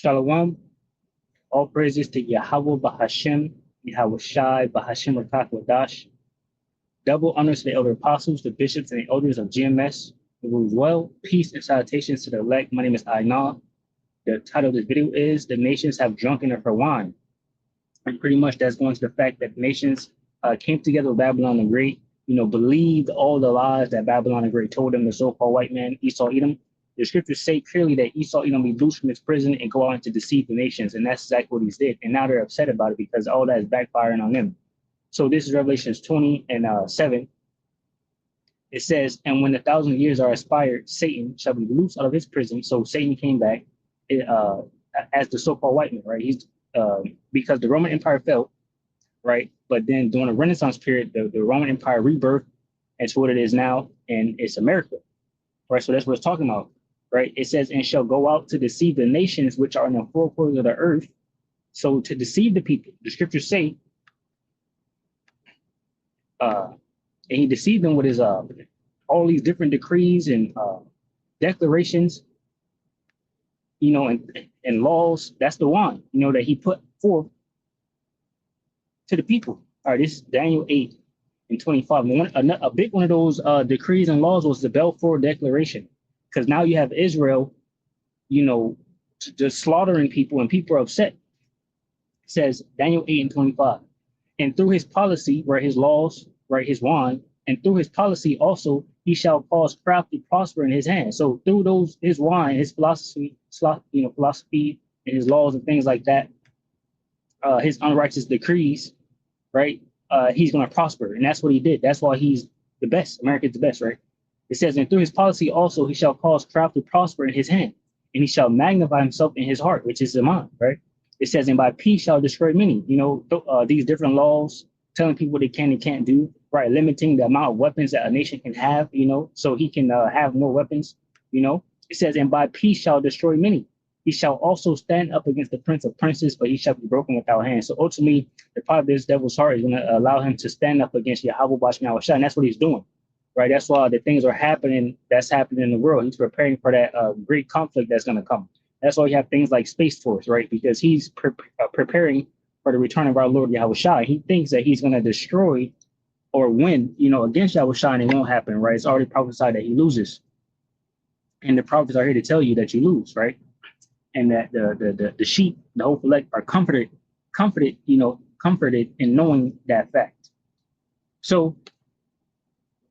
Shalom. All praises to Yahweh Bahashem, Yahweh Shai, Bahashem Rakak Wadash. Double honors to the elder apostles, the bishops, and the elders of GMS. It was well. Peace and salutations to the elect. My name is Aina. The title of this video is The Nations Have Drunken of Her Wine. And pretty much that's going to the fact that the nations came together with Babylon the Great, believed all the lies that Babylon the Great told them, the so-called white man, Esau, Edom. The scriptures say clearly that Esau, Edom, be loosed from his prison and go out to deceive the nations. And that's exactly what he did. And now they're upset about it because all that is backfiring on them. So this is Revelations 20 and 7. It says, and when 1,000 years are expired, Satan shall be loosed out of his prison. So Satan came back as the so-called white man, right? He's because the Roman Empire fell, right? But then during the Renaissance period, the Roman Empire rebirthed into what it is now, and it's America, right? So that's what it's talking about, right? It says, and shall go out to deceive the nations which are in the four corners of the earth. So to deceive the people, the scriptures say, and he deceived them with his all these different decrees and declarations, and laws. That's the one, that he put forth to the people. All right, this is Daniel 8 and 25. A big one of those decrees and laws was the Balfour Declaration, because now you have Israel, just slaughtering people, and people are upset. It says Daniel 8 and 25. And through his policy, right, his laws, right, his wine, and through his policy also, he shall cause craft to prosper in his hand. So through those, his wine, his philosophy, and his laws and things like that, his unrighteous decrees, right, he's going to prosper. And that's what he did. That's why he's the best. America's the best, right? It says, and through his policy also, he shall cause craft to prosper in his hand, and he shall magnify himself in his heart, which is the mind, right? It says, and by peace shall destroy many. These different laws telling people what they can and can't do, right? Limiting the amount of weapons that a nation can have, so he can have more weapons, It says, and by peace shall destroy many. He shall also stand up against the prince of princes, but he shall be broken without hands. So ultimately, the part of this devil's heart is going to allow him to stand up against Yahweh Bashem Yahushua, and that's what he's doing, right? That's why the things are happening that's happening in the world. He's preparing for that great conflict that's going to come. That's why you have things like Space Force, right? Because he's preparing for the return of our Lord Yahushua. He thinks that he's going to destroy or win, against Yahushua, and it won't happen, right? It's already prophesied that he loses. And the prophets are here to tell you that you lose, right? And that the sheep, the whole elect, are comforted in knowing that fact. So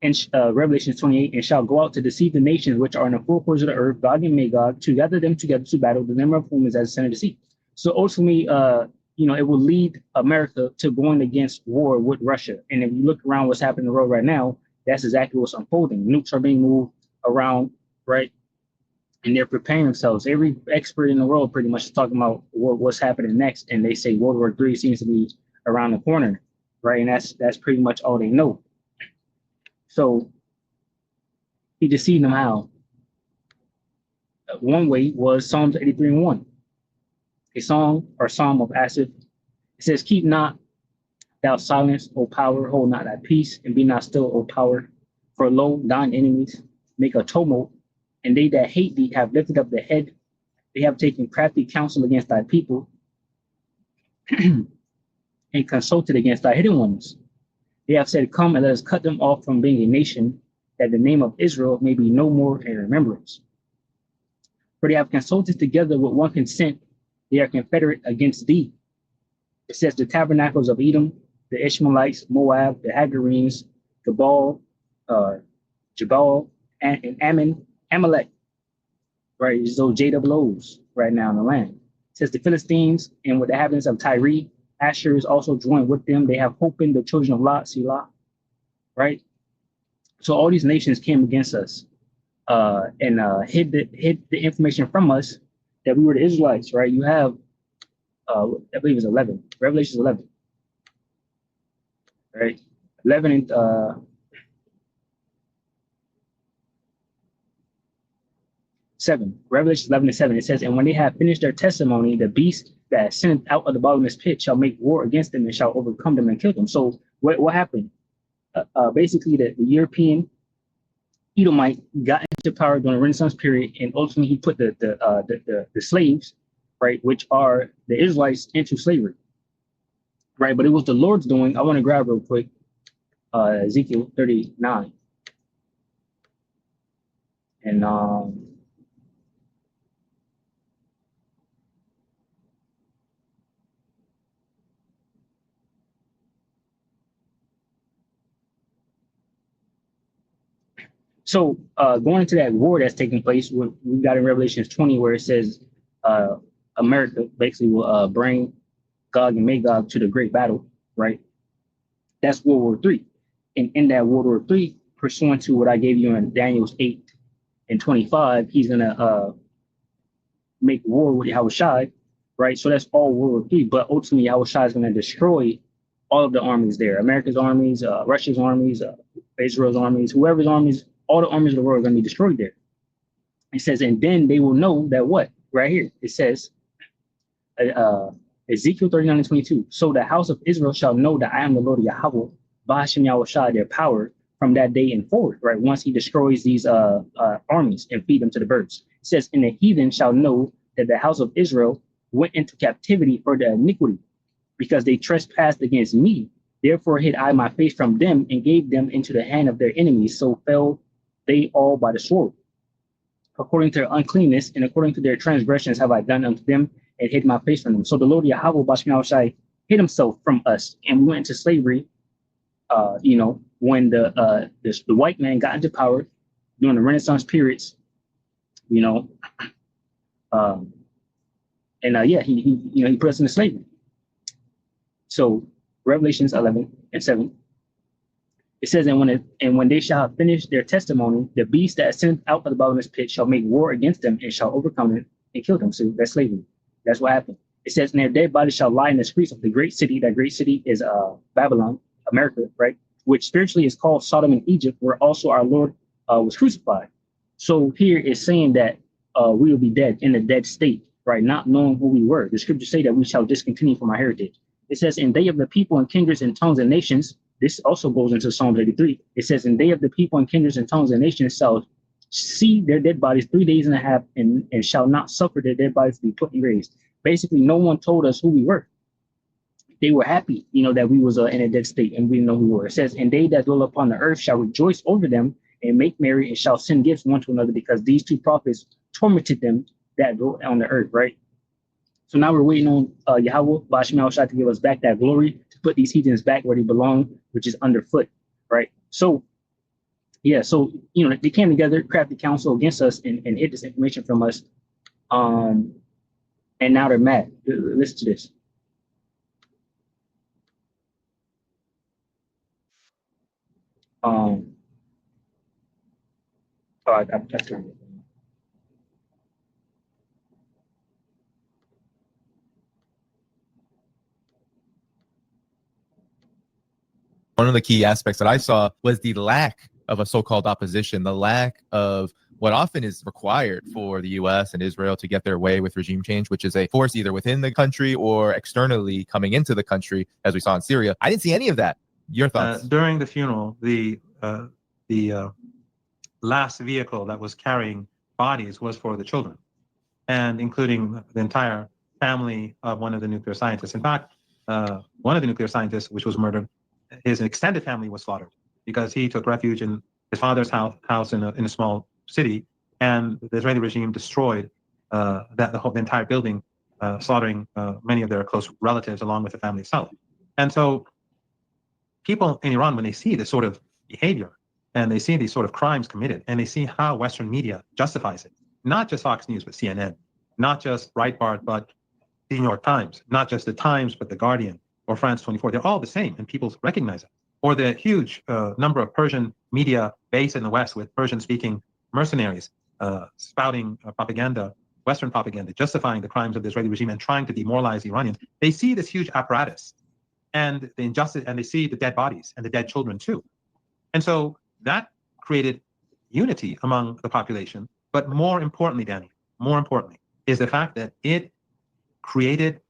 in Revelation 28, and shall go out to deceive the nations which are in the four corners of the earth, Gog and Magog, to gather them together to battle, the number of whom is as the center of the sea. So ultimately, it will lead America to going against war with Russia. And if you look around what's happening in the world right now, that's exactly what's unfolding. Nukes are being moved around, right? And they're preparing themselves. Every expert in the world pretty much is talking about what's happening next. And they say World War III seems to be around the corner, right? And that's pretty much all they know. So he deceived them how? One way was Psalms 83 and 1. A song or psalm of Asaph. It says, keep not thou silence, O power, hold not thy peace, and be not still, O power. For lo, thine enemies make a tumult, and they that hate thee have lifted up the head. They have taken crafty counsel against thy people, and consulted against thy hidden ones. They have said, come and let us cut them off from being a nation, that the name of Israel may be no more in remembrance. For they have consulted together with one consent. They are confederate against thee. It says the tabernacles of Edom, the Ishmaelites, Moab, the Hagarenes, Gebal, Jabal, and Ammon, Amalek, right? It's those JOOs right now in the land. It says the Philistines and with the inhabitants of Tyre, Asher is also joined with them. They have hope in the children of Lot, Selah, right? So all these nations came against us and hid the information from us that we were the Israelites, right? You have, I believe it's 11, Revelation 11, right? 11 and 7, Revelation 11 and 7, it says, and when they have finished their testimony, the beast that ascended out of the bottomless pit shall make war against them and shall overcome them and kill them. So what happened? Basically, the European Edomite got into power during the Renaissance period, and ultimately he put the slaves, right, which are the Israelites into slavery, right? But it was the Lord's doing. I want to grab real quick Ezekiel 39. And so going into that war that's taking place, we got in Revelation 20 where it says America basically will bring Gog and Magog to the great battle, right? That's World War III. And in that World War III, pursuant to what I gave you in Daniel's 8 and 25, he's going to make war with Yahushua, right? So that's all World War III. But ultimately, Yahushua is going to destroy all of the armies there, America's armies, Russia's armies, Israel's armies, whoever's armies, all the armies of the world are going to be destroyed there. It says, and then they will know that what? Right here, it says, Ezekiel 39 and 22. So the house of Israel shall know that I am the Lord Yahweh, Bahashim Yahushua, their power from that day and forward, right? Once he destroys these armies and feed them to the birds. It says, and the heathen shall know that the house of Israel went into captivity for the iniquity, because they trespassed against me. Therefore hid I my face from them and gave them into the hand of their enemies. So fell they all by the sword. According to their uncleanness and according to their transgressions have I done unto them and hid my face from them. So the Lord Yahweh Bashmi hid himself from us, and we went into slavery. When the white man got into power during the Renaissance periods, he put us into slavery. So Revelations 11 and 7. It says, and when they shall have finished their testimony, the beast that ascended out of the bottomless pit shall make war against them and shall overcome them and kill them. So that's slavery. That's what happened. It says, and their dead bodies shall lie in the streets of the great city. That great city is Babylon, America, right? Which spiritually is called Sodom and Egypt, where also our Lord was crucified. So here is saying that we will be dead in a dead state, right? Not knowing who we were. The scriptures say that we shall discontinue from our heritage. It says, and they of the people and kindreds and tongues and nations. This also goes into Psalm 83. It says, and they of the people and kindreds and tongues and nations shall see their dead bodies 3 days and a half and shall not suffer their dead bodies to be put in graves. Basically, no one told us who we were. They were happy, that we was in a dead state and we didn't know who we were. It says, and they that dwell upon the earth shall rejoice over them and make merry and shall send gifts one to another, because these two prophets tormented them that dwell on the earth, right? So now we're waiting on Yahweh, Bashim Yahushua, to give us back that glory, to put these heathens back where they belong, which is underfoot, right? So, yeah, so, they came together, crafted counsel against us and hid this information from us. And now they're mad. Listen to this. I turned it. One of the key aspects that I saw was the lack of a so-called opposition, the lack of what often is required for the U.S. and Israel to get their way with regime change, which is a force either within the country or externally coming into the country, as we saw in Syria. I didn't see any of that. Your thoughts? During the funeral, the last vehicle that was carrying bodies was for the children, and including the entire family of one of the nuclear scientists. In fact, one of the nuclear scientists, which was murdered, his extended family was slaughtered because he took refuge in his father's house in a small city, and the Israeli regime destroyed the entire building, slaughtering many of their close relatives along with the family itself. And so people in Iran, when they see this sort of behavior and they see these sort of crimes committed and they see how Western media justifies it, not just Fox News, but CNN, not just Breitbart, but the New York Times, not just the Times, but the Guardian or France 24, they're all the same and people recognize it. Or the huge number of Persian media based in the West with Persian-speaking mercenaries spouting propaganda, Western propaganda, justifying the crimes of the Israeli regime and trying to demoralize Iranians. They see this huge apparatus and the injustice, and they see the dead bodies and the dead children too. And so that created unity among the population. But more importantly, Danny, more importantly, is the fact that it created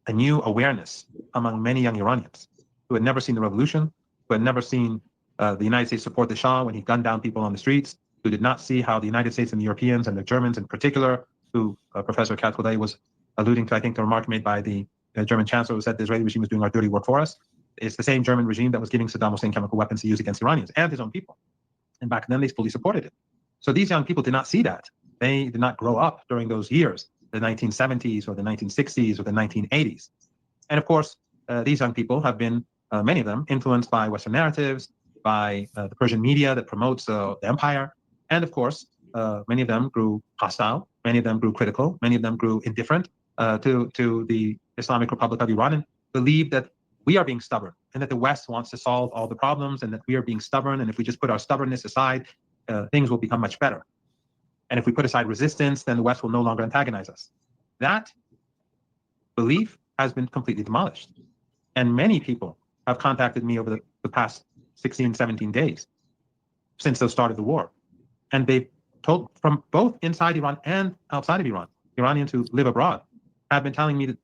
a new awareness among many young Iranians who had never seen the revolution, who had never seen the United States support the Shah when he gunned down people on the streets, who did not see how the United States and the Europeans and the Germans in particular, who Professor Katkodai was alluding to, I think, the remark made by the German chancellor who said the Israeli regime was doing our dirty work for us. It's the same German regime that was giving Saddam Hussein chemical weapons to use against Iranians and his own people. And back then, they fully supported it. So these young people did not see that. They did not grow up during those years, the 1970s or the 1960s or the 1980s. And of course, these young people have been, many of them, influenced by Western narratives, by the Persian media that promotes the empire. And of course, many of them grew hostile. Many of them grew critical. Many of them grew indifferent to the Islamic Republic of Iran and believed that we are being stubborn and that the West wants to solve all the problems and that we are being stubborn. And if we just put our stubbornness aside, things will become much better. And if we put aside resistance, then the West will no longer antagonize us. That belief has been completely demolished. And many people have contacted me over the past 16, 17 days since the start of the war. And they've told, from both inside Iran and outside of Iran, Iranians who live abroad have been telling me that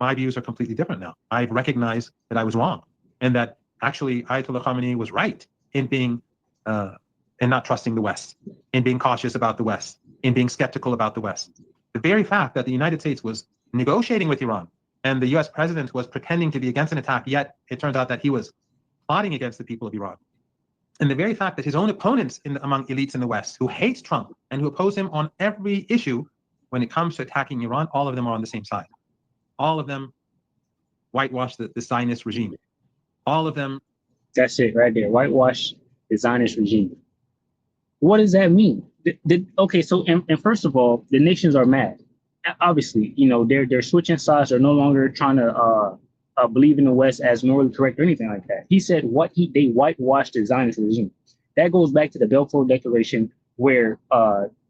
my views are completely different now. I've recognized that I was wrong and that actually Ayatollah Khamenei was right in being in not trusting the West, in being cautious about the West, in being skeptical about the West. The very fact that the United States was negotiating with Iran and the US president was pretending to be against an attack, yet it turns out that he was plotting against the people of Iran. And the very fact that his own opponents among elites in the West who hate Trump and who oppose him on every issue, when it comes to attacking Iran, all of them are on the same side. All of them whitewash the Zionist regime. All of them. That's it right there. Whitewash the Zionist regime. What does that mean? Okay, so and first of all, the nations are mad. Obviously, you know, they're switching sides. They're no longer trying to believe in the West as morally correct or anything like that. He said they whitewashed the Zionist regime. That goes back to the Balfour Declaration, where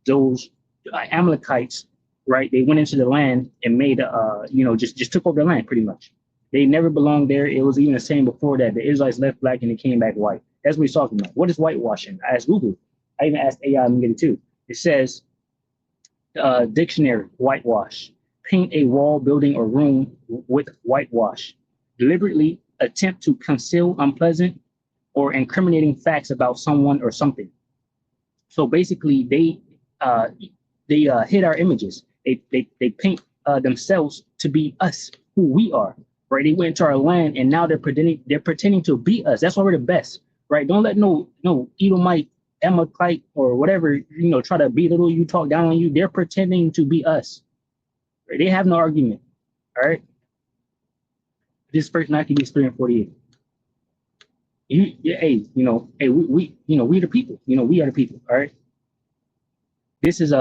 those Amalekites, right? They went into the land and made just took over the land pretty much. They never belonged there. It was even the same before that. The Israelites left black and they came back white. That's what he's talking about. What is whitewashing? I asked Google. I even asked AI and get it too. It says dictionary, whitewash. Paint a wall, building, or room with whitewash. Deliberately attempt to conceal unpleasant or incriminating facts about someone or something. So basically, they hid our images. They paint themselves to be us, who we are. Right? They went into our land and now they're pretending to be us. That's why we're the best. Right? Don't let no Edomite, Amalekite, or whatever, try to belittle you, talk down on you. They're pretending to be us. Right? They have no argument. All right. This first Maccabees 3 and 48. We the people. We are the people. All right. This is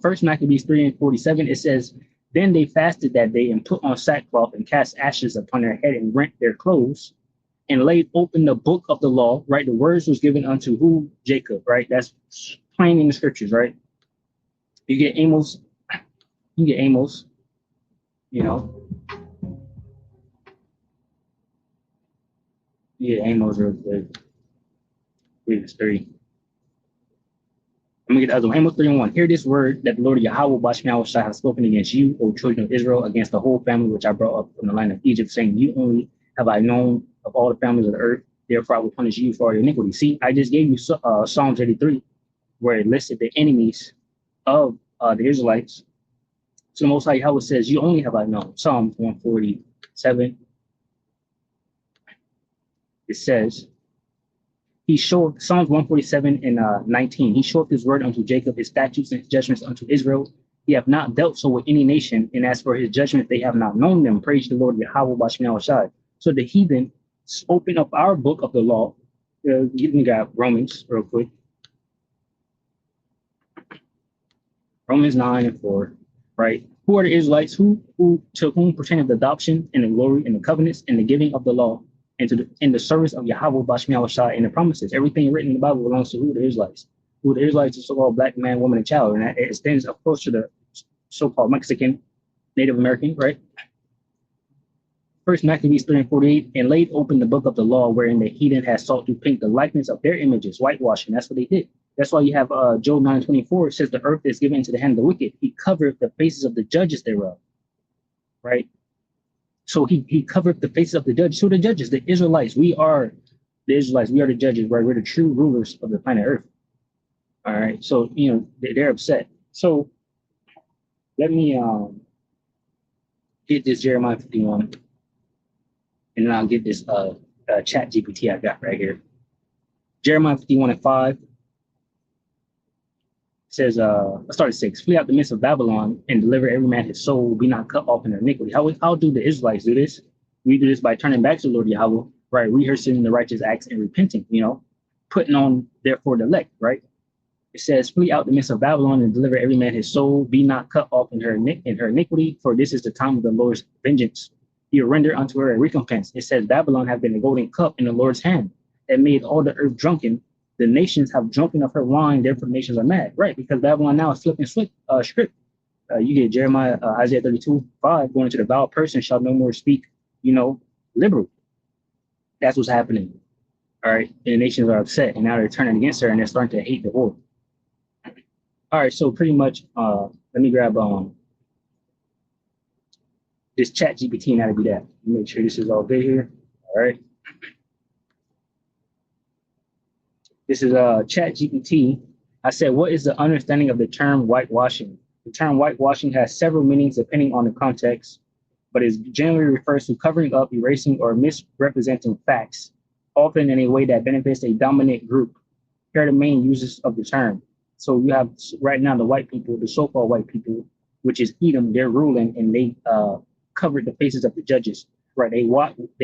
first Maccabees 3 and 47. It says, then they fasted that day and put on sackcloth and cast ashes upon their head and rent their clothes and laid open the book of the law. Right. The words was given unto who? Jacob. Right. That's plain in the scriptures. Right. You get Amos. Yeah, Amos real good. Read this 3. I'm gonna get the other one. Amos 3 and 1. Hear this word that the Lord Yahweh Bashmiah has spoken against you, O children of Israel, against the whole family which I brought up from the land of Egypt, saying, you only have I known of all the families of the earth, therefore I will punish you for your iniquity. See, I just gave you Psalms 83, where it listed the enemies of the Israelites. So the Most High Yahweh says, you only have I known. Psalms 147. It says, he showed Psalms 147 and 19. He showed his word unto Jacob, his statutes and his judgments unto Israel. He have not dealt so with any nation, and as for his judgment, they have not known them. Praise the Lord Yahweh Bashmiah Shai. So the heathen open up our book of the law. You got Romans real quick. Romans 9 and 4, right? Who are the Israelites? Who to whom pertaineth the adoption and the glory and the covenants and the giving of the law, and in the service of Yahweh Bashmiah Shai and the promises. Everything written in the Bible belongs to who? The Israelites. Who the Israelites is so-called black man, woman, and child. And that extends, of course, to the so-called Mexican, Native American, right? First Maccabees 3 and 48, and laid open the book of the law, wherein the heathen has sought to paint the likeness of their images, whitewashing. That's what they did. That's why you have Job 9:24. It says the earth is given into the hand of the wicked. He covered the faces of the judges thereof, right? So he covered the faces of the judges. So the judges, the Israelites, we are the Israelites. We are the judges, right? We're the true rulers of the planet Earth. All right. So, they're upset. So let me get this Jeremiah 51, and then I'll get this chat GPT I got right here. Jeremiah 51:5 says, let's start at 6. Flee out the midst of Babylon and deliver every man his soul, be not cut off in their iniquity. How do the Israelites do this? We do this by turning back to the Lord Yahweh, right? Rehearsing the righteous acts and repenting, putting on, therefore, the elect, right? It says, flee out the midst of Babylon and deliver every man his soul, be not cut off in her iniquity, for this is the time of the Lord's vengeance. He will render unto her a recompense. It says, Babylon have been a golden cup in the Lord's hand that made all the earth drunken. The nations have drunken of her wine, therefore nations are mad, right? Because Babylon now is flipping script. You get Jeremiah, Isaiah 32:5, going into the vile person shall no more speak, liberal. That's what's happening. All right. And the nations are upset, and now they're turning against her, and they're starting to hate the Lord. All right, so pretty much, let me grab this chat GPT, and that'll be that. Make sure this is all good here. All right. This is chat GPT. I said, what is the understanding of the term whitewashing? The term whitewashing has several meanings depending on the context, but it generally refers to covering up, erasing, or misrepresenting facts, often in a way that benefits a dominant group. Here are the main uses of the term. So you have right now the white people, the so-called white people, which is Edom, they're ruling, and they covered the faces of the judges, right? They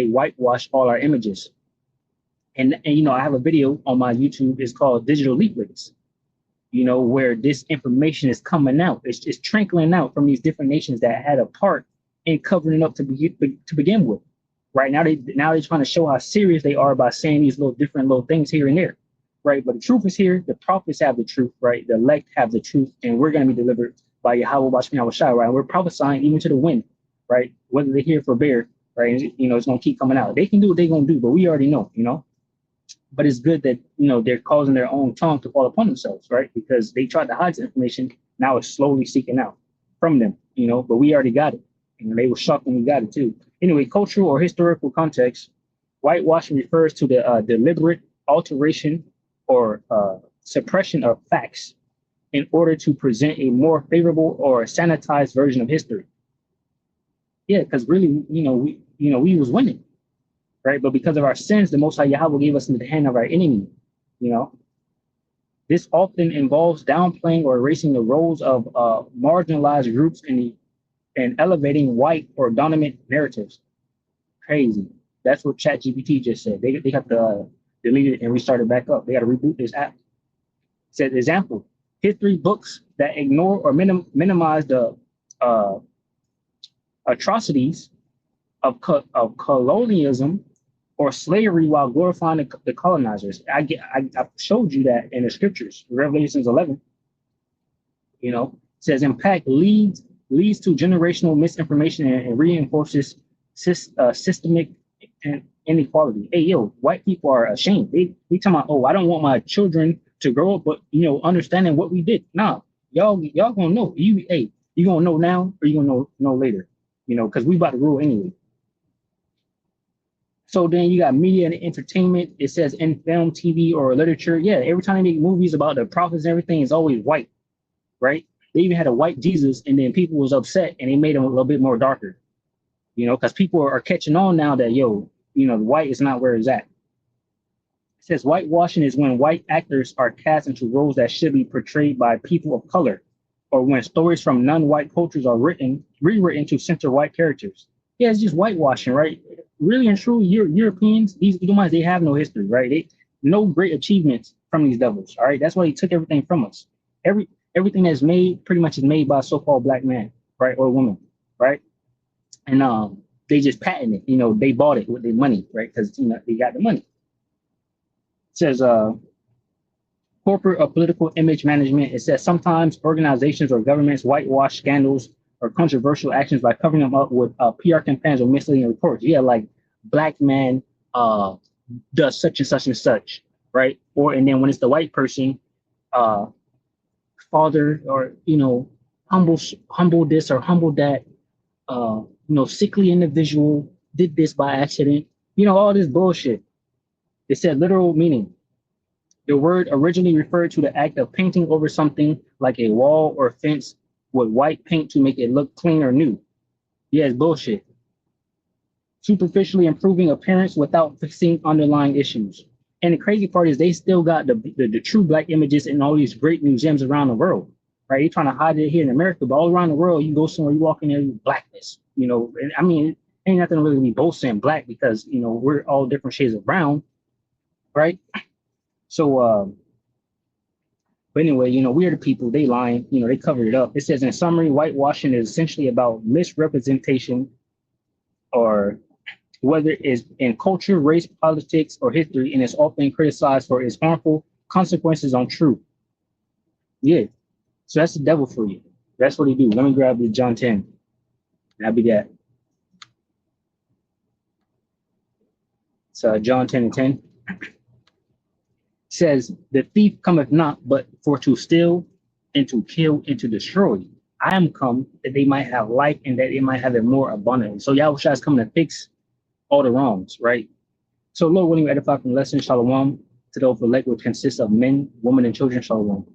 whitewash all our images. And I have a video on my YouTube. It's called Digital Leaflets, where this information is coming out. It's trickling out from these different nations that had a part in covering it up to begin with. Right now, they're trying to show how serious they are by saying these different little things here and there. Right, but the truth is here. The prophets have the truth, right? The elect have the truth, and we're going to be delivered by Yahweh Bashmi Shai, right? And we're prophesying even to the wind, right? Whether they're here for bear, right? It's going to keep coming out. They can do what they're going to do, but we already know, But it's good that they're causing their own tongue to fall upon themselves, right? Because they tried to hide the information. Now it's slowly seeking out from them, But we already got it, and they were shocked when we got it too. Anyway, cultural or historical context, whitewashing refers to the deliberate alteration or suppression of facts in order to present a more favorable or sanitized version of history. Yeah, because really, we was winning, right? But because of our sins, the Most High Yahweh gave us into the hand of our enemy. This often involves downplaying or erasing the roles of marginalized groups and elevating white or dominant narratives. Crazy. That's what ChatGPT just said. They have to delete it and restart it back up. They got to reboot this app. It says, example, history books that ignore or minimize the atrocities of colonialism or slavery while glorifying the colonizers. I showed you that in the scriptures, Revelations 11. It says impact leads to generational misinformation and reinforces systemic inequality. Hey, white people are ashamed. They talking about, I don't want my children to grow up, but understanding what we did. Nah, y'all gonna know. You gonna know now, or you gonna know later. Because we about to rule anyway. So then you got media and entertainment. It says in film, TV, or literature. Yeah, every time they make movies about the prophets and everything, it's always white, right? They even had a white Jesus, and then people was upset, and they made him a little bit more darker. Because people are catching on now that white is not where it's at. It says whitewashing is when white actors are cast into roles that should be portrayed by people of color, or when stories from non-white cultures are rewritten to center white characters. Yeah, it's just whitewashing, right? Really and truly, Europeans, these Edomites, they have no history, right? No great achievements from these devils, all right? That's why they took everything from us. Everything that's made pretty much is made by a so-called black man, right, or woman, right? And they just patent it. They bought it with their money, right? Because they got the money. It says corporate or political image management. It says sometimes organizations or governments whitewash scandals or controversial actions by covering them up with PR campaigns or misleading reports. Yeah, like black man does such and such and such, right? And then when it's the white person, father or humble this or humble that. Sickly individual did this by accident, all this bullshit. It said literal meaning. The word originally referred to the act of painting over something like a wall or fence with white paint to make it look clean or new. Yeah, it's bullshit. Superficially improving appearance without fixing underlying issues. And the crazy part is they still got the true black images in all these great museums around the world, right? You're trying to hide it here in America, but all around the world, you go somewhere, you walk in there, blackness, you know. And I mean, ain't nothing really to be boasting in black because, you know, we're all different shades of brown, right? So, but anyway, you know, we are the people, they lying, you know, they covered it up. It says in summary, whitewashing is essentially about misrepresentation or whether it's in culture, race, politics, or history, and is often criticized for its harmful consequences on truth. Yeah. So that's the devil for you. That's what he do. Let me grab the John 10. That'll be that. So John 10 and 10 says, the thief cometh not but for to steal and to kill and to destroy. I am come that they might have life and that they might have it more abundantly. So Yahushua is coming to fix all the wrongs, right? So Lord willing, we edify from the lesson, shalom, to the elect, which consists of men, women, and children, shalom.